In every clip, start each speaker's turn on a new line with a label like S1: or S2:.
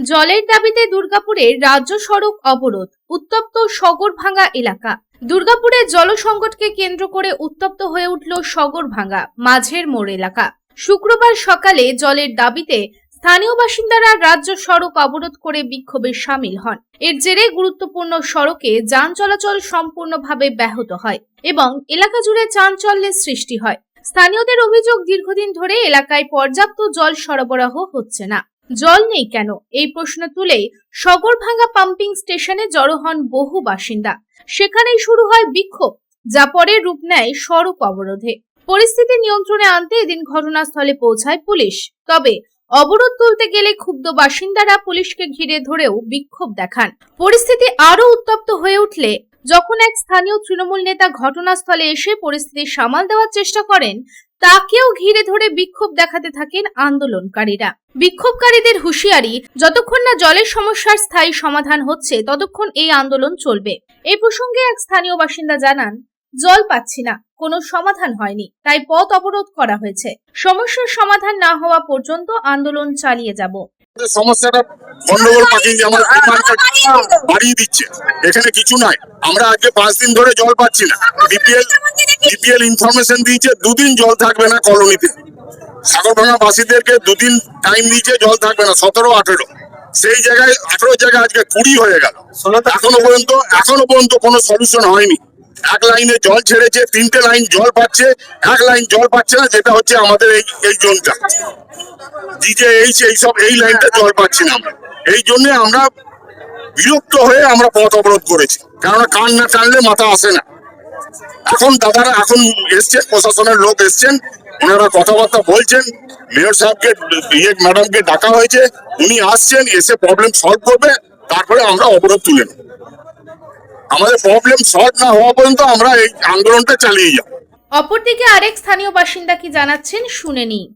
S1: জলের দাবিতে দুর্গাপুরের রাজ্য সড়ক অবরোধ, উত্তপ্ত সগরভাঙ্গা এলাকা। দুর্গাপুরের জল সংকটকে কেন্দ্র করে উত্তপ্ত হয়ে উঠল সগরভাঙ্গা মাঝের মোড় এলাকা। শুক্রবার সকালে জলের দাবিতে স্থানীয় বাসিন্দারা রাজ্য সড়ক অবরোধ করে বিক্ষোভে সামিল হন। এর জেরে গুরুত্বপূর্ণ সড়কে যান চলাচল সম্পূর্ণভাবে ব্যাহত হয় এবং এলাকা জুড়ে চাঞ্চল্যের সৃষ্টি হয়। স্থানীয়দের অভিযোগ, দীর্ঘদিন ধরে এলাকায় পর্যাপ্ত জল সরবরাহ হচ্ছে না। জল নেই কেন, এই প্রশ্ন তুলে সগরভাঙ্গা পাম্পিং স্টেশনে জড়ো হন বহু বাসিন্দা। সেখানেই শুরু হয় বিক্ষোভ, যা পরে রূপ নেয় সড়ক অবরোধে। পরিস্থিতি নিয়ন্ত্রণে আনতে এদিন ঘটনাস্থলে পৌঁছায় পুলিশ। তবে অবরোধ তুলতে গেলে ক্ষুব্ধ বাসিন্দারা পুলিশকে ঘিরে ধরেও বিক্ষোভ দেখান। পরিস্থিতি আরো উত্তপ্ত হয়ে উঠলে যখন এক স্থানীয় তৃণমূল নেতা ঘটনাস্থলে এসে পরিস্থিতি সামাল দেওয়ার চেষ্টা করেন, তাকেও ঘিরে ধরে বিক্ষোভ দেখাতে থাকেন আন্দোলনকারীরা। বিক্ষোভকারীদের হুঁশিয়ারি, যতক্ষণ না জলের সমস্যার স্থায়ী সমাধান হচ্ছে ততক্ষণ এই আন্দোলন চলবে। এই প্রসঙ্গে এক স্থানীয় বাসিন্দা জানান, জল পাচ্ছি না, কোনো সমাধান হয়নি, তাই পথ অবরোধ করা হয়েছে। সমস্যার সমাধান না হওয়া পর্যন্ত আন্দোলন চালিয়ে যাব।
S2: সমস্যাটা গন্ডগোল পাকিয়ে আমার বাড়িয়ে দিচ্ছে, এখানে কিছু নাই। আমরা আজকে 5 দিন ধরে জল পাচ্ছি না। ডিপিএল ইনফরমেশন দিয়েছে 2 দিন জল থাকবে না কলোনিতে। সাগরভাঙ্গা বাসীদেরকে 2 দিন টাইম দিয়েছে, জল থাকবে না। 17-18 সেই জায়গায় 18 জায়গায় আজকে 20 হয়ে গেল। এখনো পর্যন্ত কোনো সলিউশন হয়নি। এক লাইনে জল ছেড়েছে, 3টে লাইন জল পাচ্ছে, এক লাইন জল পাচ্ছে না, যেটা হচ্ছে আমাদের এই জোনটা এই লাইনটা জল পাচ্ছি না। এই জন্য আমরা বিরক্ত হয়ে আমরা পথ অবরোধ করেছি, কারণ কান না টানলে মাথা আসে না। এখন দাদারা এখন এসছেন, প্রশাসনের লোক এসছেন, ওনারা কথাবার্তা বলছেন। মেয়র সাহেবকে ম্যাডামকে ডাকা হয়েছে, উনি আসছেন, এসে প্রবলেম সলভ করবে, তারপরে আমরা অবরোধ তুলে নেব। আমাদের প্রবলেম সলভ না হওয়া পর্যন্ত আমরা এই আন্দোলনটা চালিয়ে যাব।
S1: অপরদিকে আরেক স্থানীয় বাসিন্দা কি জানাচ্ছেন শুনে নিই।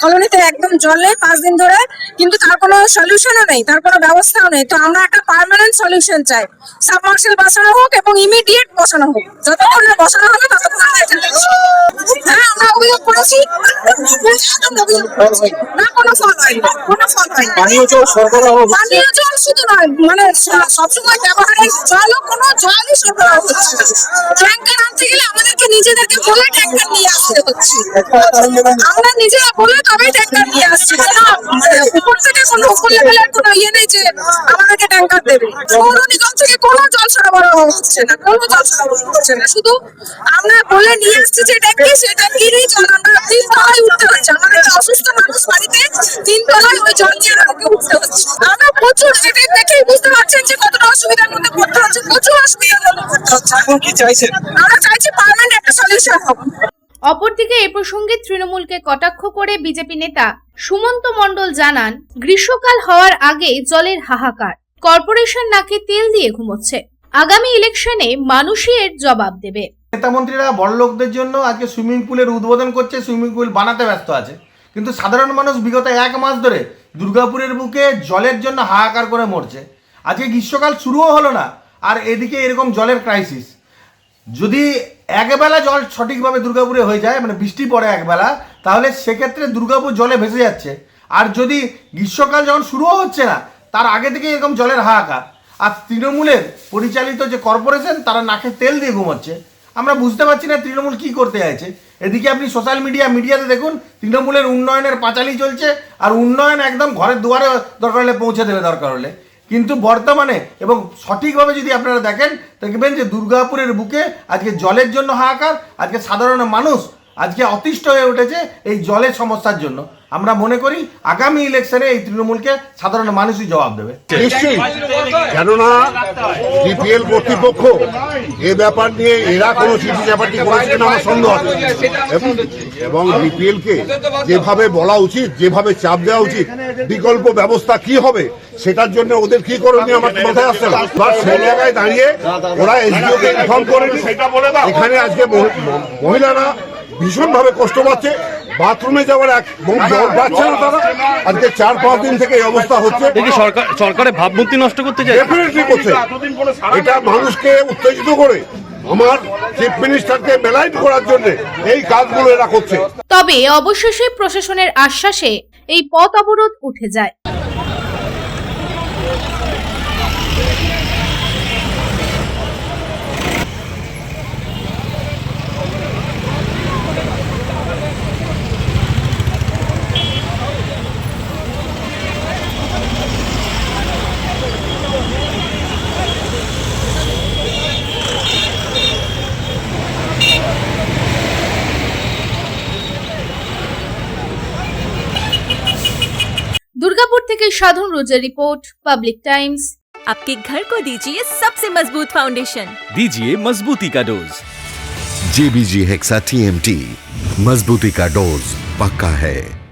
S3: কলোনিতে একদম জলে 5 দিন ধরে, কিন্তু তার কোনো সলিউশনও নেই, তার কোনো ব্যবস্থাও নেই। তো আমরা একটা পার্মানেন্ট সলিউশন চাই। সাবমার্সিবল বসানো হোক এবং ইমিডিয়েট বসানো হোক। যতক্ষণ না বসানো হবে ততক্ষণ আমরা এখানে থাকছি। হ্যাঁ, আমরা অভিযোগ করেছি, না কোনো ফল হয়নি, কোনো ফল হয়নি। পানীয় জল শুধু নয়, মানে সবসময় ব্যবহারের জলও কোনো জলই সরবরাহ হচ্ছে না। ট্যাঙ্কার আনতে গেলে আমাদেরকে নিজেদেরকে বলে ট্যাঙ্কার নিয়ে আসতে হচ্ছে। আমরা নিজেরা বলে তবেই ট্যাঙ্কার নিয়ে আসছি। উপর থেকে কোনো উপর লেভেলের কোনো ইয়ে নেই যে আমাদেরকে ট্যাঙ্কার দেবে। পৌর নিগম থেকে কোনো জল সরবরাহ হচ্ছে না, কোনো জল সরবরাহ হচ্ছে না। শুধু আমরা বলে নিয়ে আসছি যে ট্যাঙ্কি, সেই ট্যাঙ্কিরই জল আমরা 3 তলায় উঠতে হচ্ছে। আমাদের অসুস্থ মানুষ বাড়িতে 3 তলায় ওই জল নিয়ে আমাদেরকে উঠতে হচ্ছে। আমরা প্রচুর, এটা দেখেই বুঝতে পারছেন যে কতটা অসুবিধার মধ্যে পড়তে হচ্ছে, প্রচুর অসুবিধার মধ্যে পড়তে হচ্ছে।
S4: এখন কি চাইছেন?
S3: আমরা চাইছি পার্মানেন্ট একটা সলিউশন হোক।
S1: অপরদিকে এ প্রসঙ্গে তৃণমূলকে কটাক্ষ করে বিজেপি নেতা সুমন্ত মণ্ডল জানান, গ্রীষ্মকাল হওয়ার আগে জলের হাহাকার, কর্পোরেশন নাকে তেল দিয়ে ঘুমোচ্ছে। আগামী ইলেকশনে মানুষই এর জবাব দেবে।
S4: নেতা মন্ত্রীরা বড়লোকদের জন্য আজকে সুইমিং পুলের উদ্বোধন করছে, সুইমিং পুল বানাতে ব্যস্ত আছে, কিন্তু সাধারণ মানুষ বিগত 1 মাস ধরে দুর্গাপুরের বুকে জলের জন্য হাহাকার করে মরছে। আজকে গ্রীষ্মকাল শুরুও হলো না, আর এদিকে এরকম জলের ক্রাইসিস। যদি একবেলা জল সঠিকভাবে দুর্গাপুরে হয়ে যায়, মানে বৃষ্টি পড়ে একবেলা, তাহলে সেক্ষেত্রে দুর্গাপুর জলে ভেসে যাচ্ছে। আর যদি গ্রীষ্মকাল যখন শুরুও হচ্ছে না, তার আগে থেকে এরকম জলের হাহাকার। আর তৃণমূলের পরিচালিত যে কর্পোরেশন, তারা নাকে তেল দিয়ে ঘুমাচ্ছে। আমরা বুঝতে পারছি না তৃণমূল কি করতে চাইছে। এদিকে আপনি সোশ্যাল মিডিয়াতে দেখুন, তৃণমূলের উন্নয়নের পাঁচালি চলছে, আর উন্নয়ন একদম ঘরের দুয়ারে দরকার হলে পৌঁছে দেবে দরকার হলে। কিন্তু বর্তমানে এবং সঠিকভাবে যদি আপনারা দেখবেন যে দুর্গাপুরের বুকে আজকে জলের জন্য হাহাকার। আজকে সাধারণ মানুষ আজকে অতিষ্ঠ হয়ে উঠেছে এই জলের সমস্যার জন্য। আমরা মনে করি আগামী ইলেকশনে এই তৃণমূলকে সাধারণ মানুষই জবাব দেবে।
S5: নিশ্চয়ই, কেননা ডিপিএল কর্তৃপক্ষ এ ব্যাপার নিয়ে এরা কোনো চিঠি ব্যাপারটি করেছে কিনা আমার সন্দেহ আছে, এবং ডিপিএল কে যেভাবে বলা উচিত, যেভাবে চাপ দেওয়া উচিত, বিকল্প ব্যবস্থা কি হবে সেটার জন্য ওদের কি করণীয় আমার মাথায় আসছে না। সেই জায়গায় দাঁড়িয়ে ওরা এসডিও কে ইনফর্ম করেন, এখানে আজকে মহিলারা ভীষণ ভাবে কষ্ট পাচ্ছে, বাথরুমে যাওয়ার জল পাচ্ছে না তারা। আজকে 4-5 দিন থেকে এই অবস্থা হচ্ছে।
S6: সরকারের ভাবমূর্তি নষ্ট করতে চায়,
S5: ডেফিনেটলি করছে। এটা মানুষকে উত্তেজিত করে আমার চিফ মিনিস্টারকে বেলাইট করার জন্য এই কাজগুলো এরা করছে।
S1: তবে অবশেষে প্রশাসনের আশ্বাসে এই পথ অবরোধ উঠে যায়। থেকে সাধন রোজের রিपोর্ট, পাবলিক টাইমস।
S7: आपके घर को दीजिए सबसे मजबूत फाउंडेशन।
S8: दीजिए मजबूती का डोज।
S9: JBG हेक्सा TMT, मजबूती का डोज पक्का है।